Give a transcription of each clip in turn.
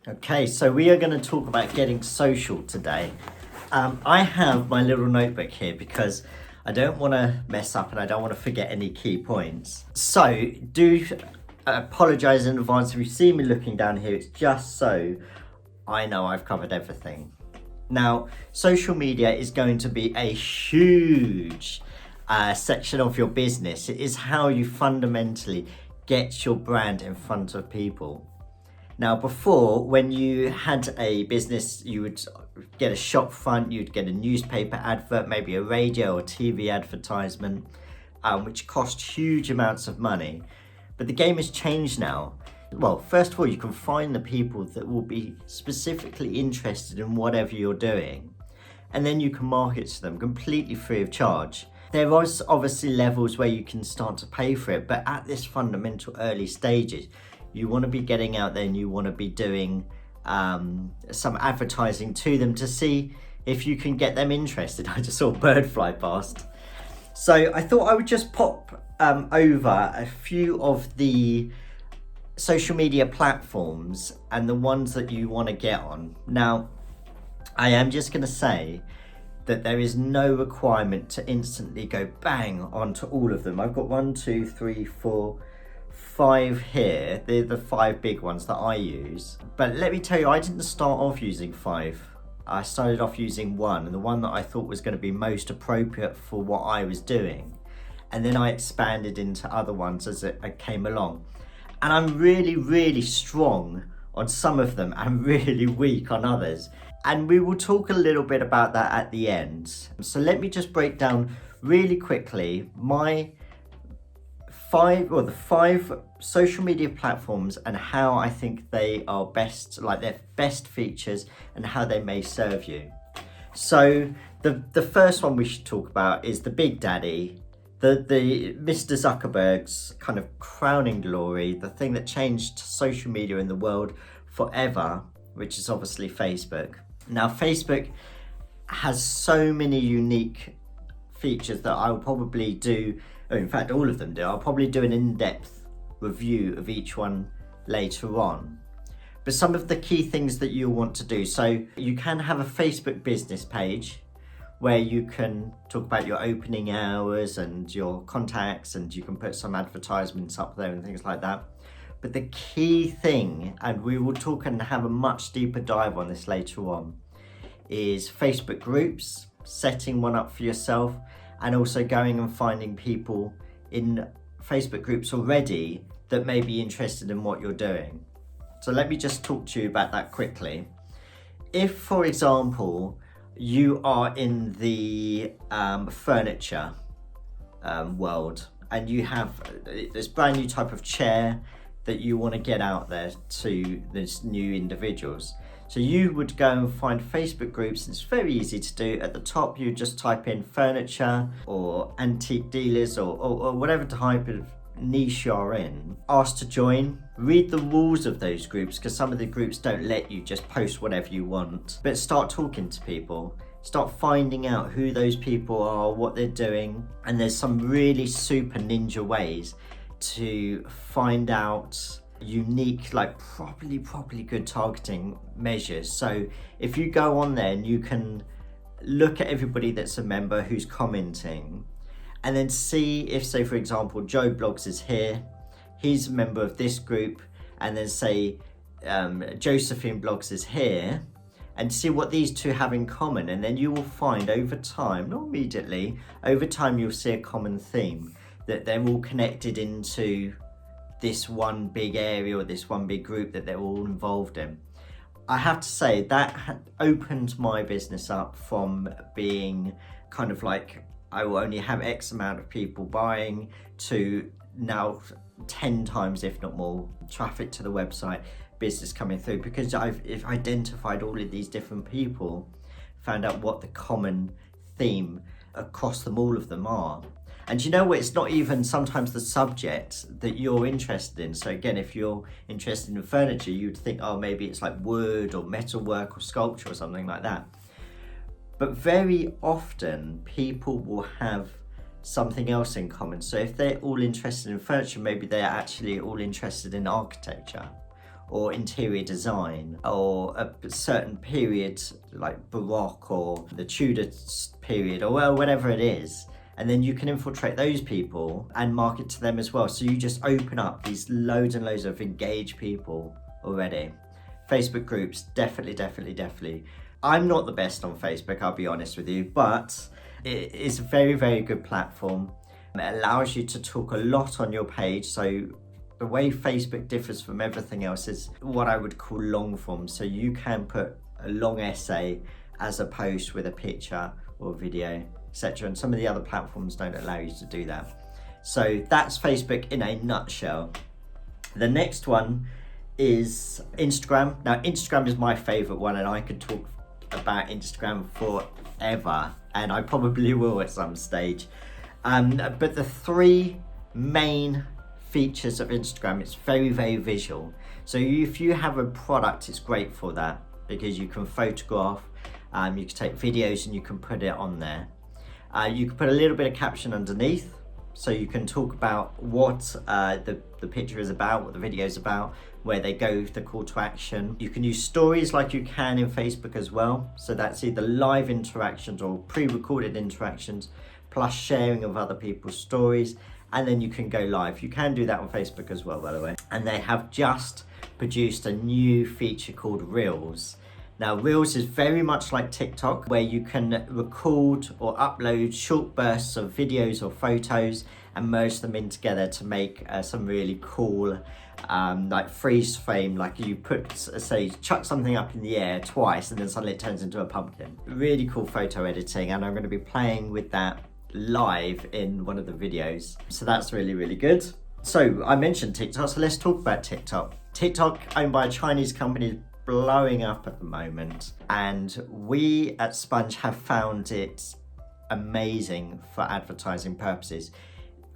Okay, so we are going to talk about getting social today. I have my little notebook here because I don't want to mess up and I don't want to forget any key points. So do apologise in advance if you see me looking down here. It's just so I know I've covered everything. Now, social media is going to be a huge section of your business. It is how you fundamentally get your brand in front of people. Now, before, when you had a business, you would get a shop front, you'd get a newspaper advert, maybe a radio or TV advertisement, which cost huge amounts of money. But the game has changed now. Well, first of all, you can find the people that will be specifically interested in whatever you're doing, and then you can market to them completely free of charge. There are obviously levels where you can start to pay for it, but at this fundamental early stages, you want to be getting out there and you want to be doing some advertising to them to see if you can get them interested. I just saw a bird fly past. So I thought I would just pop over a few of the social media platforms and the ones that you want to get on. Now, I am just going to say that there is no requirement to instantly go bang onto all of them. I've got 5 here. They're the 5 big ones that I use. But let me tell you, I didn't start off using 5. I started off using 1, and the one that I thought was going to be most appropriate for what I was doing. And then I expanded into other ones as it came along. And I'm really, really strong on some of them and really weak on others. And we will talk a little bit about that at the end. So let me just break down really quickly the 5 social media platforms and how I think they are best, like their best features and how they may serve you. So the first one we should talk about is the Big Daddy, the Mr. Zuckerberg's kind of crowning glory, the thing that changed social media in the world forever, which is obviously Facebook. Now, Facebook has so many unique features that I will probably do, or in fact all of them do. I'll probably do an in-depth review of each one later on. But some of the key things that you'll want to do. So you can have a Facebook business page where you can talk about your opening hours and your contacts, and you can put some advertisements up there and things like that. But the key thing, and we will talk and have a much deeper dive on this later on, is Facebook groups, setting one up for yourself, and also going and finding people in Facebook groups already that may be interested in what you're doing. So let me just talk to you about that quickly. If, for example, you are in the furniture world and you have this brand new type of chair that you want to get out there to these new individuals. So you would go and find Facebook groups. It's very easy to do. At the top, you just type in furniture or antique dealers or whatever type of niche you're in. Ask to join. Read the rules of those groups, because some of the groups don't let you just post whatever you want. But start talking to people. Start finding out who those people are, what they're doing. And there's some really super ninja ways to find out unique, like properly good targeting measures. So if you go on there and you can look at everybody that's a member who's commenting, and then see if, say for example, Joe Blogs is here, he's a member of this group, and then say Josephine Blogs is here, and see what these two have in common. And then you will find over time, not immediately, over time you'll see a common theme, that they're all connected into this one big area or this one big group that they're all involved in. I have to say that opened my business up from being kind of like, I will only have X amount of people buying, to now 10 times, if not more, traffic to the website, business coming through, because I've identified all of these different people, found out what the common theme across them, all of them are. And you know what, it's not even sometimes the subject that you're interested in. So again, if you're interested in furniture, you'd think, oh, maybe it's like wood or metalwork or sculpture or something like that. But very often people will have something else in common. So if they're all interested in furniture, maybe they're actually all interested in architecture, or interior design, or a certain period like Baroque or the Tudor period, or well, whatever it is. And then you can infiltrate those people and market to them as well. So you just open up these loads and loads of engaged people already. Facebook groups, definitely. I'm not the best on Facebook, I'll be honest with you, but it is a very, very good platform. It allows you to talk a lot on your page. So the way Facebook differs from everything else is what I would call long form. So you can put a long essay as a post with a picture or video, etc. And some of the other platforms don't allow you to do that. So that's Facebook in a nutshell. The next one is Instagram. Now, Instagram is my favorite one, and I could talk about Instagram forever, and I probably will at some stage. But the three main features of Instagram, it's very, very visual. So if you have a product, it's great for that because you can photograph, you can take videos and you can put it on there. You can put a little bit of caption underneath, so you can talk about what the picture is about, what the video is about, where they go, the call to action. You can use stories like you can in Facebook as well. So that's either live interactions or pre-recorded interactions, plus sharing of other people's stories. And then you can go live. You can do that on Facebook as well, by the way. And they have just produced a new feature called Reels. Now, Reels is very much like TikTok, where you can record or upload short bursts of videos or photos and merge them in together to make some really cool, like freeze frame, like you put, say, chuck something up in the air twice and then suddenly it turns into a pumpkin. Really cool photo editing, and I'm going to be playing with that live in one of the videos. So that's really, really good. So I mentioned TikTok, so let's talk about TikTok. TikTok, owned by a Chinese company, blowing up at the moment, and we at Sponge have found it amazing for advertising purposes.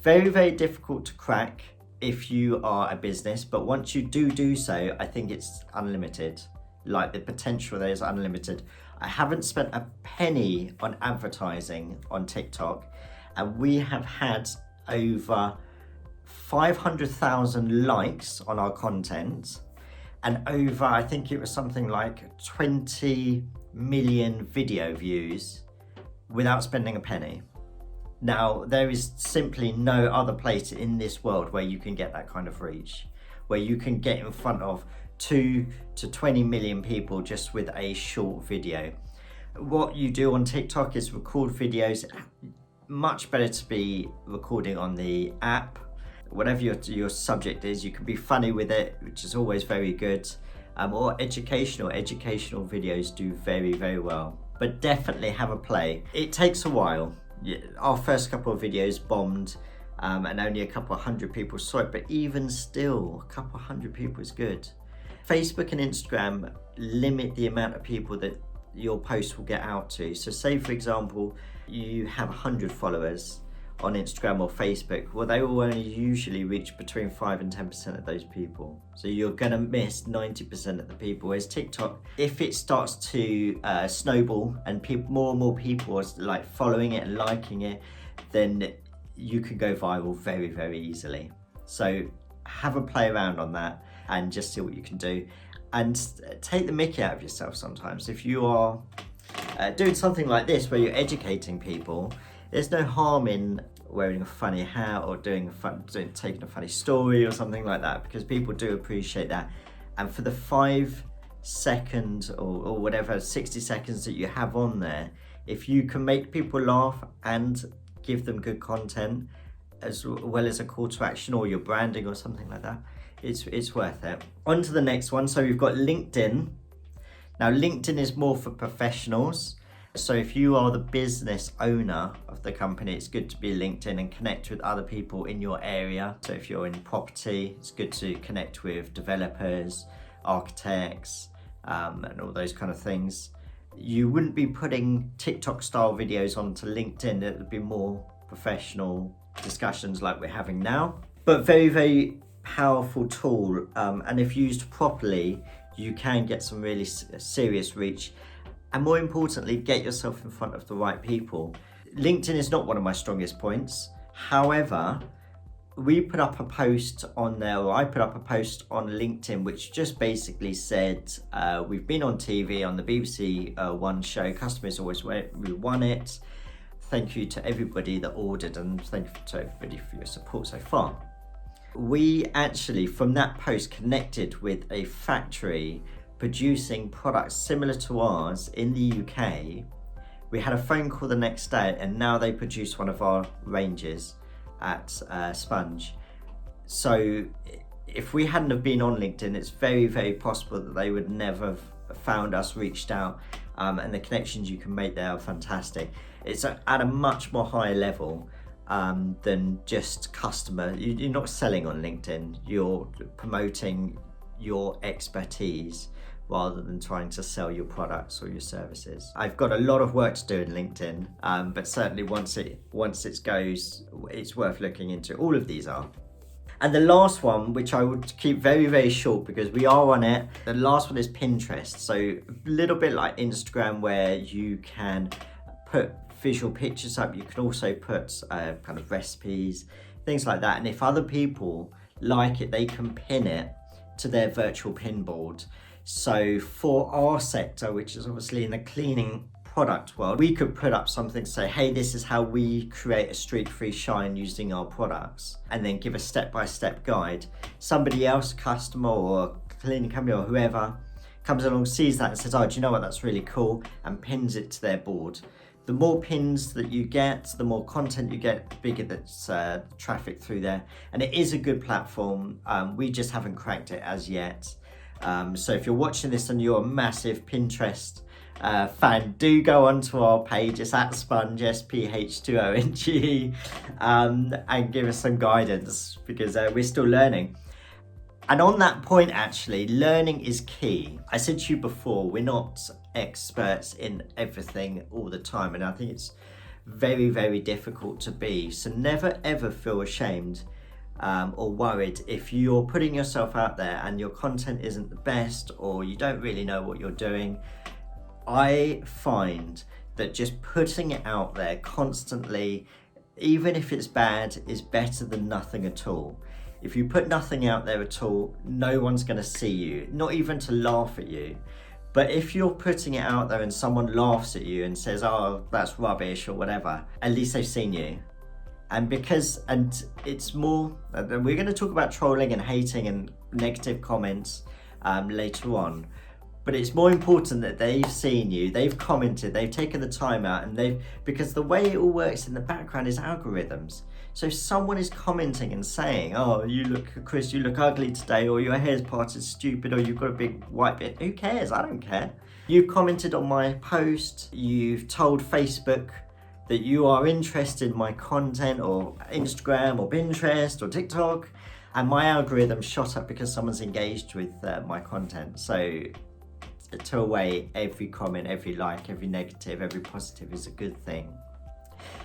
Very, very difficult to crack if you are a business, but once you do so, I think it's unlimited. Like, the potential there is unlimited. I haven't spent a penny on advertising on TikTok, and we have had over 500,000 likes on our content, and over, I think it was something like 20 million video views without spending a penny. Now, there is simply no other place in this world where you can get that kind of reach, where you can get in front of 2 to 20 million people just with a short video. What you do on TikTok is record videos. Much better to be recording on the app. Whatever your subject is, you can be funny with it, which is always very good, or educational videos do very, very well. But definitely have a play. It takes a while. Our first couple of videos bombed, and only a couple of hundred people saw it, but even still, a couple of hundred people is good. Facebook and Instagram limit the amount of people that your post will get out to. So say, for example, you have 100 followers on Instagram or Facebook, well, they will only usually reach between 5 and 10% of those people. So you're gonna miss 90% of the people. Whereas TikTok, if it starts to snowball and more and more people are like following it and liking it, then you can go viral very, very easily. So have a play around on that and just see what you can do. And take the mickey out of yourself sometimes. If you are doing something like this where you're educating people, there's no harm in wearing a funny hat or taking a funny story or something like that, because people do appreciate that. And for the 5 seconds or whatever, 60 seconds that you have on there, if you can make people laugh and give them good content, as well as a call to action or your branding or something like that, it's worth it. On to the next one. So we've got LinkedIn. Now, LinkedIn is more for professionals. So if you are the business owner of the company, it's good to be LinkedIn and connect with other people in your area. So if you're in property, it's good to connect with developers, architects, and all those kind of things. You wouldn't be putting TikTok style videos onto LinkedIn. It would be more professional discussions like we're having now, but very, very powerful tool. And if used properly, you can get some really serious reach. And more importantly, get yourself in front of the right people. LinkedIn is not one of my strongest points. However, we put up a post on there, or I put up a post on LinkedIn, which just basically said, we've been on TV on the BBC One show, Customers Always Win, we won it. Thank you to everybody that ordered, and thank you to everybody for your support so far. We actually, from that post, connected with a factory producing products similar to ours in the UK. We had a phone call the next day, and now they produce one of our ranges at Sponge. So if we hadn't have been on LinkedIn, it's very, very possible that they would never have found us, reached out, and the connections you can make there are fantastic. It's at a much more higher level than just customer. You're not selling on LinkedIn, you're promoting your expertise rather than trying to sell your products or your services. I've got a lot of work to do in LinkedIn, but certainly once it goes, it's worth looking into. All of these are. And the last one, which I would keep very, very short because we are on it, the last one is Pinterest. So a little bit like Instagram, where you can put visual pictures up. You can also put kind of recipes, things like that. And if other people like it, they can pin it to their virtual pin board. So for our sector, which is obviously in the cleaning product world, we could put up something, say, hey, this is how we create a streak-free shine using our products, and then give a step-by-step guide. Somebody else, customer or cleaning company or whoever, comes along, sees that and says, oh, do you know what, that's really cool, and pins it to their board. The more pins that you get, the more content you get, the bigger that's traffic through there. And it is a good platform. We just haven't cracked it as yet. So if you're watching this and you're a massive Pinterest fan, do go onto our page. It's at Sponge, SPH2ONGE, and give us some guidance, because we're still learning. And on that point, actually, learning is key. I said to you before, we're not experts in everything all the time, and I think it's very, very difficult to be. So never ever feel ashamed or worried if you're putting yourself out there and your content isn't the best, or you don't really know what you're doing. I find that just putting it out there constantly, even if it's bad, is better than nothing at all. If you put nothing out there at all, no one's going to see you, not even to laugh at you. But if you're putting it out there and someone laughs at you and says, oh, that's rubbish or whatever, at least they've seen you. And it's more, we're going to talk about trolling and hating and negative comments later on. But it's more important that they've seen you, they've commented, they've taken the time out, and because the way it all works in the background is algorithms. So if someone is commenting and saying, oh, Chris, you look ugly today, or your hair's parted stupid, or you've got a big white bit, who cares? I don't care. You've commented on my post, you've told Facebook that you are interested in my content, or Instagram or Pinterest or TikTok, and my algorithm shot up because someone's engaged with my content. So to away every comment, every like, every negative, every positive is a good thing.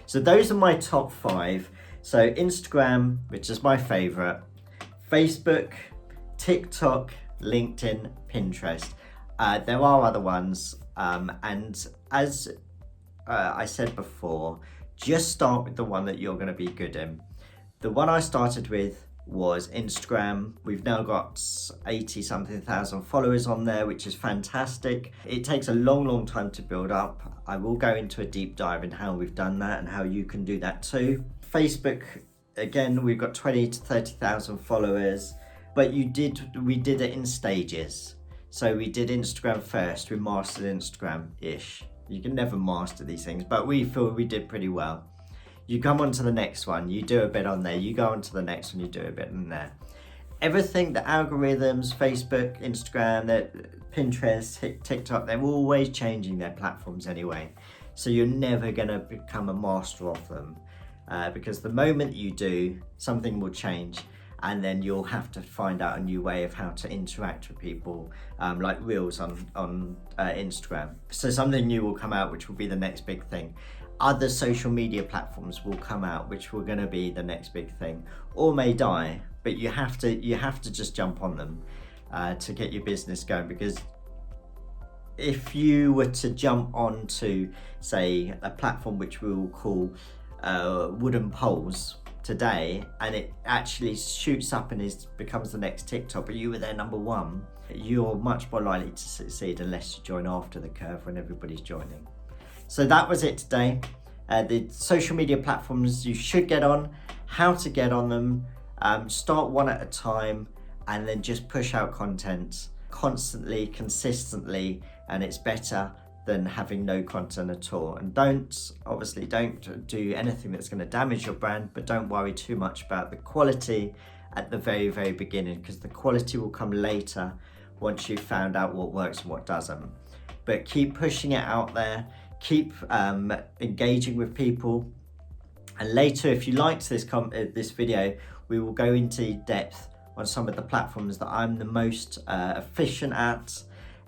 So those are my top 5. So Instagram, which is my favorite, Facebook, TikTok, LinkedIn, Pinterest. There are other ones, and as I said before, just start with the one that you're going to be good in. The one I started with was Instagram. We've now got 80-something thousand followers on there, which is fantastic. It takes a long time to build up. I will go into a deep dive in how we've done that and how you can do that too. Facebook, again, we've got 20 to 30,000 followers, but we did it in stages. So we did Instagram first, we mastered Instagram-ish. You can never master these things, but we feel we did pretty well. You come on to the next one, you do a bit on there, you go on to the next one, you do a bit on there. Everything, the algorithms, Facebook, Instagram, Pinterest, TikTok, they're always changing their platforms anyway. So you're never gonna become a master of them, because the moment you do, something will change, and then you'll have to find out a new way of how to interact with people, like Reels on Instagram. So something new will come out, which will be the next big thing. Other social media platforms will come out, which were going to be the next big thing, or may die. But you have to just jump on them to get your business going. Because if you were to jump onto, say, a platform which we will call wooden poles, today and it actually shoots up and becomes the next TikTok, but you were there number one, you're much more likely to succeed unless you join after the curve when everybody's joining. So that was it today. The social media platforms you should get on, how to get on them, start one at a time, and then just push out content constantly, consistently, and it's better than having no content at all. And don't do anything that's going to damage your brand, but don't worry too much about the quality at the very, very beginning, because the quality will come later once you've found out what works and what doesn't. But keep pushing it out there, keep engaging with people. And later, if you liked this video, we will go into depth on some of the platforms that I'm the most efficient at.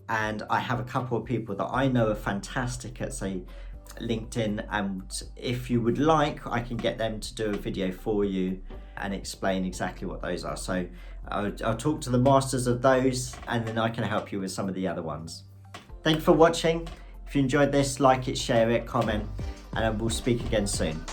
And I have a couple of people that I know are fantastic at, say, LinkedIn. And if you would like, I can get them to do a video for you and explain exactly what those are. So I'll talk to the masters of those, and then I can help you with some of the other ones. Thank you for watching. If you enjoyed this, like it, share it, comment, and we'll speak again soon.